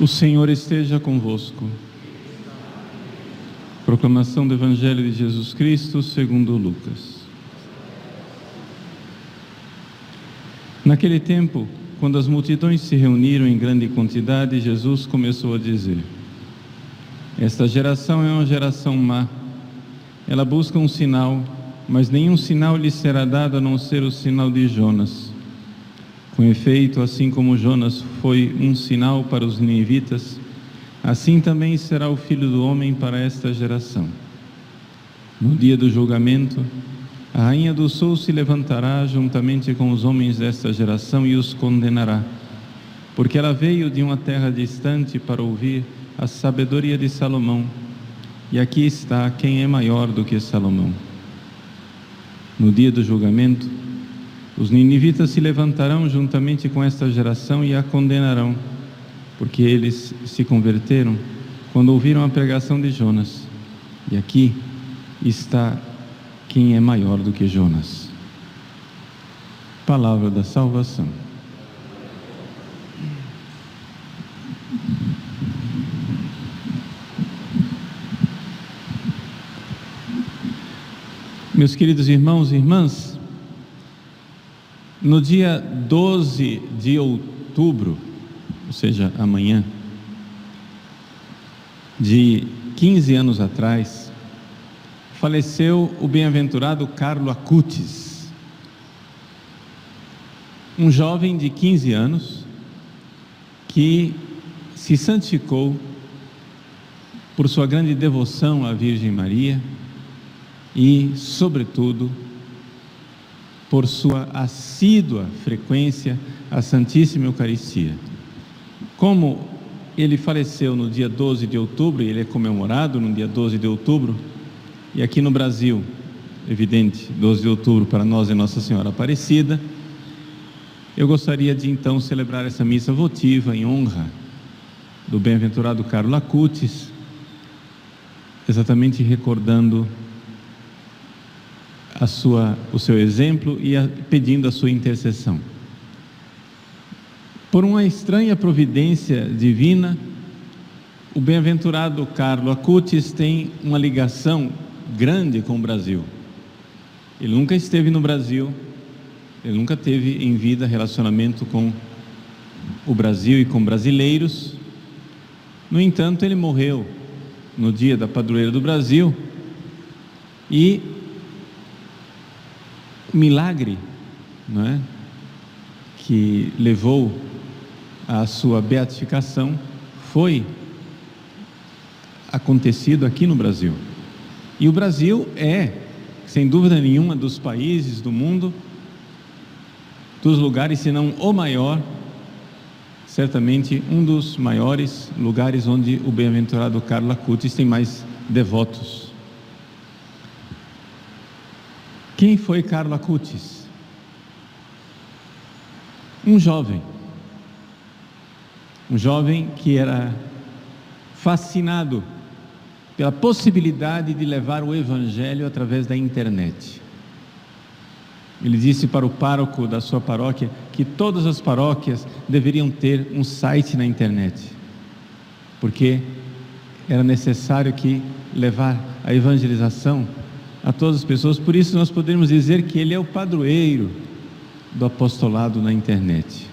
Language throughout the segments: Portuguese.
O Senhor esteja convosco. Proclamação do Evangelho de Jesus Cristo segundo Lucas. Naquele tempo, quando as multidões se reuniram em grande quantidade, Jesus começou a dizer: Esta geração é uma geração má. Ela busca um sinal, mas nenhum sinal lhe será dado a não ser o sinal de Jonas. Com efeito, assim como Jonas foi um sinal para os ninivitas, assim também será o Filho do Homem para esta geração. No dia do julgamento, a rainha do sul se levantará juntamente com os homens desta geração e os condenará, porque ela veio de uma terra distante para ouvir a sabedoria de Salomão, e aqui está quem é maior do que Salomão. No dia do julgamento, os ninivitas se levantarão juntamente com esta geração e a condenarão, porque eles se converteram quando ouviram a pregação de Jonas. E aqui está quem é maior do que Jonas. Palavra da salvação. Meus queridos irmãos e irmãs, no dia 12 de outubro, ou seja, amanhã, de 15 anos atrás, faleceu o bem-aventurado Carlo Acutis, um jovem de 15 anos que se santificou por sua grande devoção à Virgem Maria e, sobretudo, por sua assídua frequência à Santíssima Eucaristia. Como ele faleceu no dia 12 de outubro, e ele é comemorado no dia 12 de outubro, e aqui no Brasil, evidente, 12 de outubro para nós é Nossa Senhora Aparecida, eu gostaria de então celebrar essa missa votiva em honra do bem-aventurado Carlo Acutis, exatamente recordando o seu exemplo e pedindo a sua intercessão. Por uma estranha providência divina, o bem-aventurado Carlo Acutis tem uma ligação grande com o Brasil. Ele nunca esteve no Brasil, ele nunca teve em vida relacionamento com o Brasil e com brasileiros. No entanto, ele morreu no dia da padroeira do Brasil e o milagre, não é, que levou à sua beatificação foi acontecido aqui no Brasil. E o Brasil é, sem dúvida nenhuma, dos países do mundo, dos lugares, se não o maior, certamente um dos maiores lugares onde o bem-aventurado Carlo Acutis tem mais devotos. Quem foi Carlo Acutis? Um jovem que era fascinado pela possibilidade de levar o Evangelho através da internet. Ele disse para o pároco da sua paróquia que todas as paróquias deveriam ter um site na internet, porque era necessário que levar a evangelização a todas as pessoas. Por isso nós podemos dizer que ele é o padroeiro do apostolado na internet.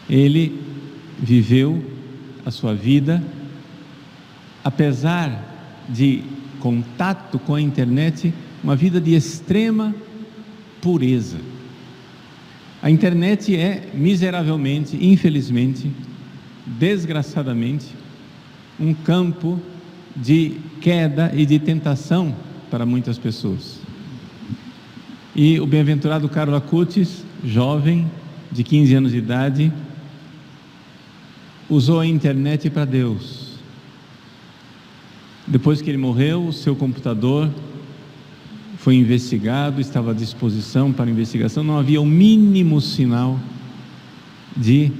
Ele viveu a sua vida, apesar de contato com a internet, uma vida de extrema pureza. A internet é miseravelmente, infelizmente, desgraçadamente, um campo de queda e de tentação para muitas pessoas. E o bem-aventurado Carlo Acutis, jovem de 15 anos de idade, usou a internet para Deus. Depois que ele morreu, o seu computador foi investigado, estava à disposição para investigação, não havia o mínimo sinal de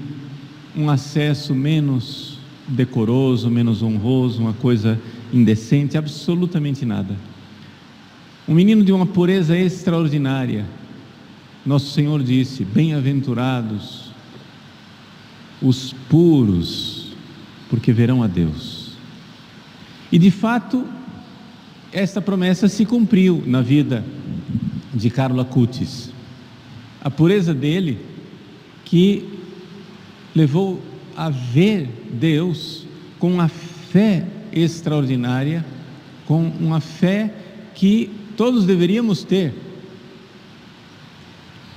um acesso menos decoroso, menos honroso, uma coisa indecente, absolutamente nada. Um menino de uma pureza extraordinária. Nosso Senhor disse: bem-aventurados os puros porque verão a Deus. E de fato, esta promessa se cumpriu na vida de Carlo Acutis. A pureza dele que levou a ver Deus com uma fé extraordinária, com uma fé que todos deveríamos ter.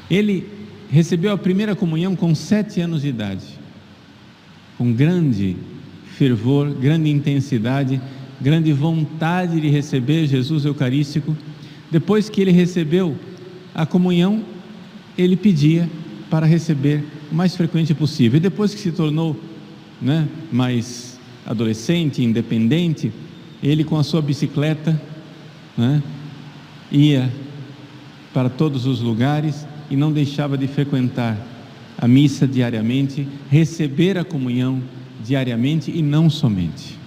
Ele recebeu a primeira comunhão com 7 anos de idade, com grande fervor, grande intensidade, grande vontade de receber Jesus Eucarístico. Depois que ele recebeu a comunhão, ele pedia para receber o mais frequente possível. E depois que se tornou, mais adolescente, independente, ele com a sua bicicleta, ia para todos os lugares e não deixava de frequentar a missa diariamente, receber a comunhão diariamente e não somente,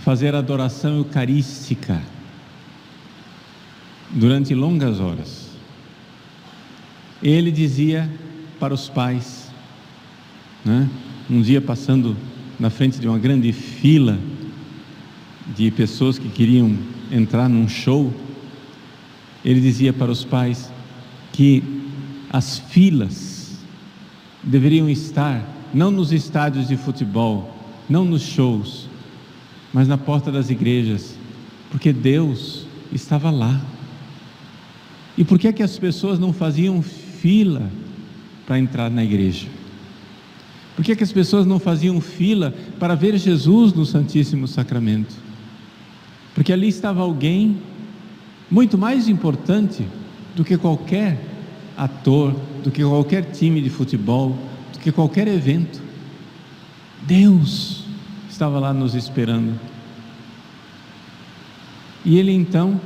fazer a adoração eucarística durante longas horas. Ele dizia para os pais, um dia passando na frente de uma grande fila de pessoas que queriam entrar num show, ele dizia para os pais que as filas deveriam estar não nos estádios de futebol, não nos shows, mas na porta das igrejas, porque Deus estava lá. E por que é que as pessoas não faziam fila para entrar na igreja? Por que é que as pessoas não faziam fila para ver Jesus no Santíssimo Sacramento? Porque ali estava alguém muito mais importante do que qualquer ator, do que qualquer time de futebol, do que qualquer evento. Deus estava lá nos esperando. E ele então,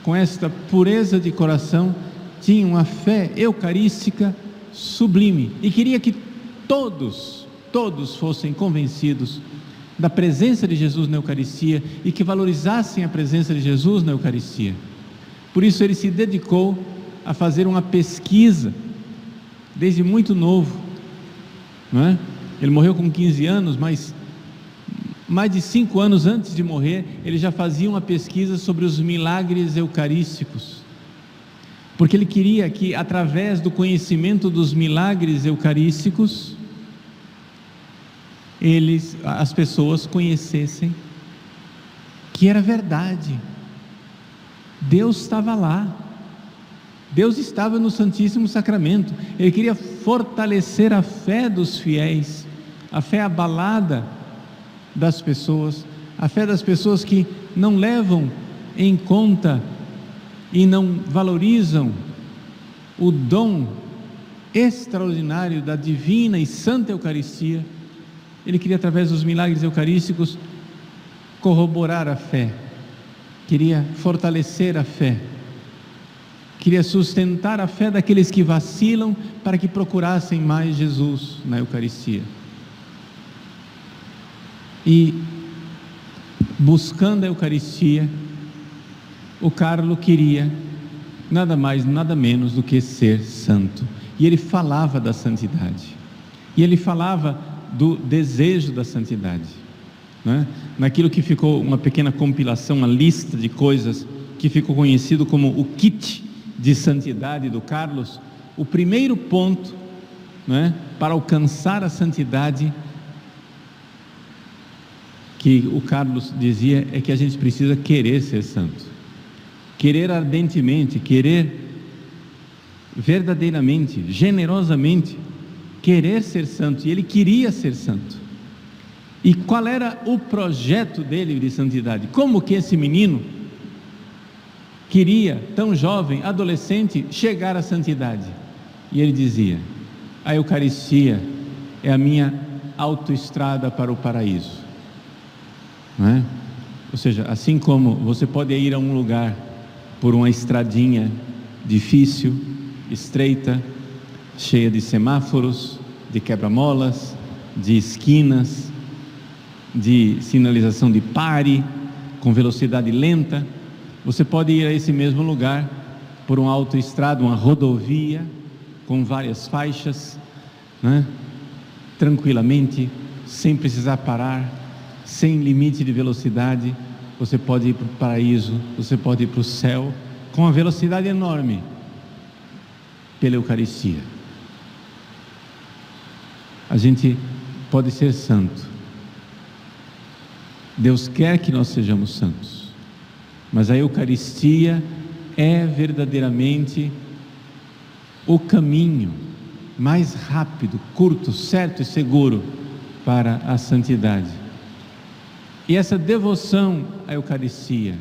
com esta pureza de coração, tinha uma fé eucarística sublime e queria que todos fossem convencidos da presença de Jesus na Eucaristia e que valorizassem a presença de Jesus na Eucaristia. Por isso ele se dedicou a fazer uma pesquisa desde muito novo, Ele morreu com 15 anos, mas mais de 5 anos antes de morrer, ele já fazia uma pesquisa sobre os milagres eucarísticos, porque ele queria que, através do conhecimento dos milagres eucarísticos, as pessoas conhecessem que era verdade. Deus estava lá, Deus estava no Santíssimo Sacramento. Ele queria fortalecer a fé dos fiéis, a fé abalada das pessoas, a fé das pessoas que não levam em conta e não valorizam o dom extraordinário da divina e santa Eucaristia. Ele queria, através dos milagres eucarísticos, corroborar a fé, queria fortalecer a fé, queria sustentar a fé daqueles que vacilam, para que procurassem mais Jesus na Eucaristia. E, buscando a Eucaristia, o Carlo queria nada mais, nada menos do que ser santo. E ele falava da santidade, e ele falava do desejo da santidade, naquilo que ficou uma pequena compilação, uma lista de coisas que ficou conhecido como o kit de santidade do Carlos. O primeiro ponto, para alcançar a santidade, que o Carlos dizia, é que a gente precisa querer ser santo, querer ardentemente, querer verdadeiramente, generosamente, querer ser santo. E ele queria ser santo. E qual era o projeto dele de santidade? Como que esse menino queria, tão jovem, adolescente, chegar à santidade? E ele dizia: a Eucaristia é a minha autoestrada para o paraíso, Ou seja, assim como você pode ir a um lugar por uma estradinha difícil, estreita, cheia de semáforos, de quebra-molas, de esquinas, de sinalização de pare, com velocidade lenta, você pode ir a esse mesmo lugar por uma autoestrada, uma rodovia, com várias faixas, tranquilamente, sem precisar parar, sem limite de velocidade. Você pode ir para o paraíso, você pode ir para o céu, com uma velocidade enorme, pela Eucaristia. A gente pode ser santo. Deus quer que nós sejamos santos, mas a Eucaristia é verdadeiramente o caminho mais rápido, curto, certo e seguro para a santidade. E essa devoção à Eucaristia,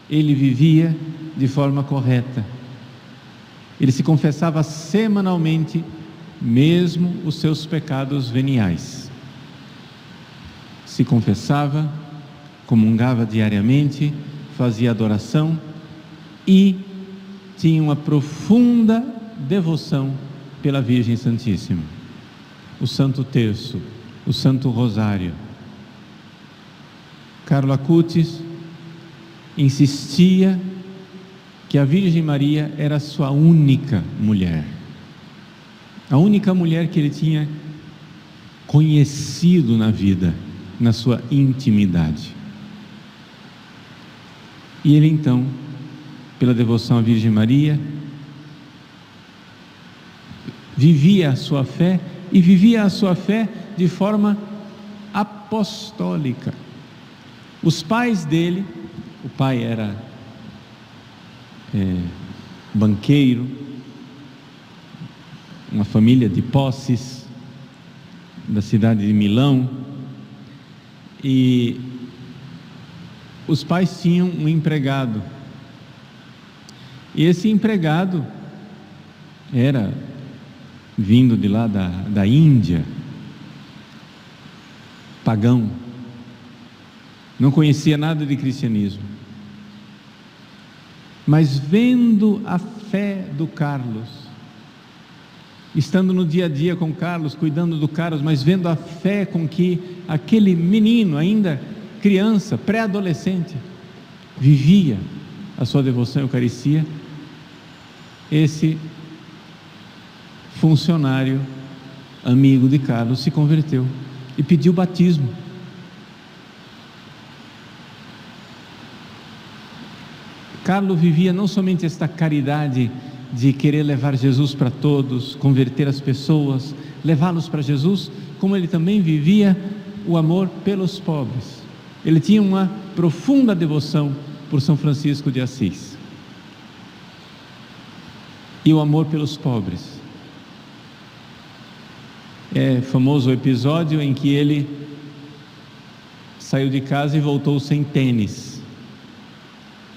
ele vivia de forma correta. Ele se confessava semanalmente, mesmo os seus pecados veniais. Se confessava, comungava diariamente, fazia adoração e tinha uma profunda devoção pela Virgem Santíssima. O Santo Terço, o Santo Rosário. Carlo Acutis insistia que a Virgem Maria era sua única mulher, a única mulher que ele tinha conhecido na vida, na sua intimidade. E ele então, pela devoção à Virgem Maria, vivia a sua fé, e vivia a sua fé de forma apostólica. Os pais dele, o pai era banqueiro, uma família de posses, da cidade de Milão, e os pais tinham um empregado, e esse empregado era vindo de lá da Índia, pagão, não conhecia nada de cristianismo, mas vendo a fé do Carlos, estando no dia a dia com Carlos, cuidando do Carlos, mas vendo a fé com que aquele menino, ainda criança, pré-adolescente, vivia a sua devoção à Eucaristia, esse funcionário, amigo de Carlos, se converteu e pediu batismo. Carlos vivia não somente esta caridade de querer levar Jesus para todos, converter as pessoas, levá-los para Jesus, como ele também vivia o amor pelos pobres. Ele tinha uma profunda devoção por São Francisco de Assis e o amor pelos pobres. É famoso o episódio em que ele saiu de casa e voltou sem tênis,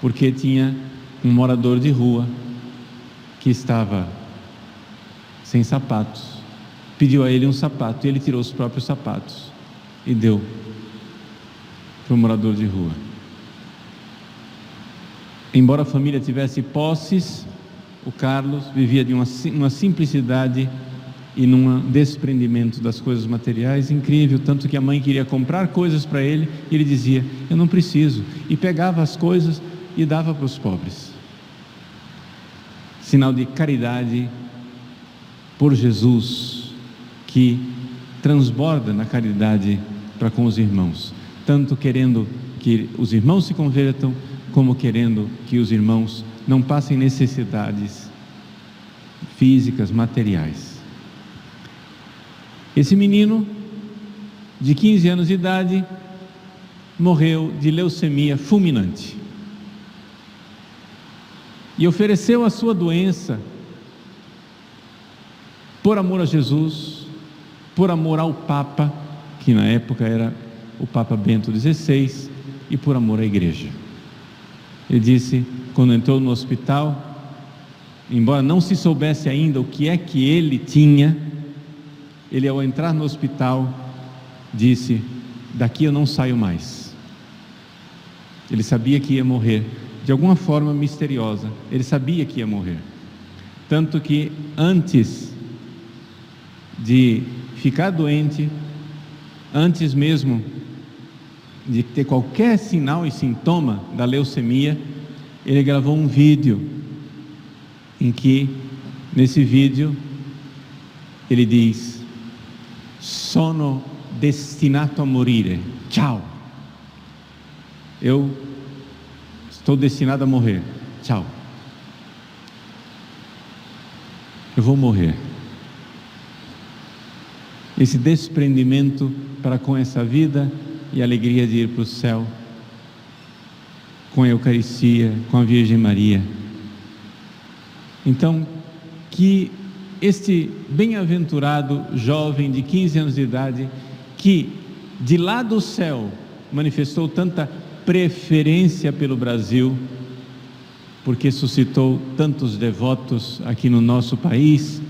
porque tinha um morador de rua que estava sem sapatos, pediu a ele um sapato, e ele tirou os próprios sapatos e deu para o morador de rua. Embora a família tivesse posses, o Carlos vivia de uma simplicidade e num desprendimento das coisas materiais incrível, tanto que a mãe queria comprar coisas para ele, e ele dizia: eu não preciso, e pegava as coisas e dava para os pobres. Sinal de caridade por Jesus, que transborda na caridade para com os irmãos, tanto querendo que os irmãos se convertam, como querendo que os irmãos não passem necessidades físicas, materiais. Esse menino de 15 anos de idade morreu de leucemia fulminante e ofereceu a sua doença por amor a Jesus, por amor ao Papa, que na época era o Papa Bento XVI, e por amor à igreja. Ele disse, quando entrou no hospital, embora não se soubesse ainda o que é que ele tinha, ele, ao entrar no hospital, disse: daqui eu não saio mais. Ele sabia que ia morrer, de alguma forma misteriosa, ele sabia que ia morrer, tanto que antes de ficar doente, antes mesmo de ter qualquer sinal e sintoma da leucemia, ele gravou um vídeo, em que, nesse vídeo, ele diz: sono destinato a morire. Tchau. Eu estou destinado a morrer. Tchau. Eu vou morrer. Esse desprendimento para com essa vida e a alegria de ir para o céu, com a Eucaristia, com a Virgem Maria. Então, que este bem-aventurado jovem de 15 anos de idade, que de lá do céu manifestou tanta preferência pelo Brasil, porque suscitou tantos devotos aqui no nosso país,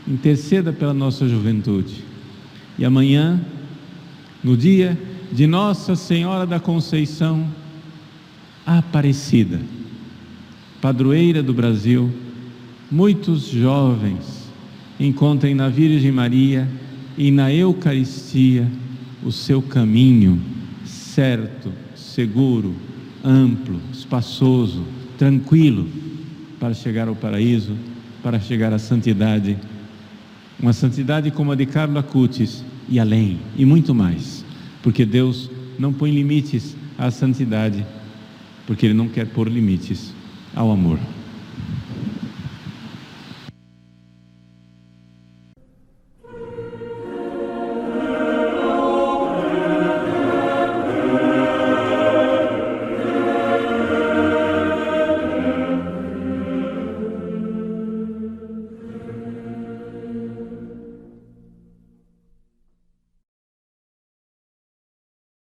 interceda pela nossa juventude. E amanhã, no dia de Nossa Senhora da Conceição Aparecida, padroeira do Brasil, muitos jovens encontrem na Virgem Maria e na Eucaristia o seu caminho certo, seguro, amplo, espaçoso, tranquilo, para chegar ao paraíso, para chegar à santidade, uma santidade como a de Carlo Acutis, e além, e muito mais, porque Deus não põe limites à santidade, porque Ele não quer pôr limites ao amor.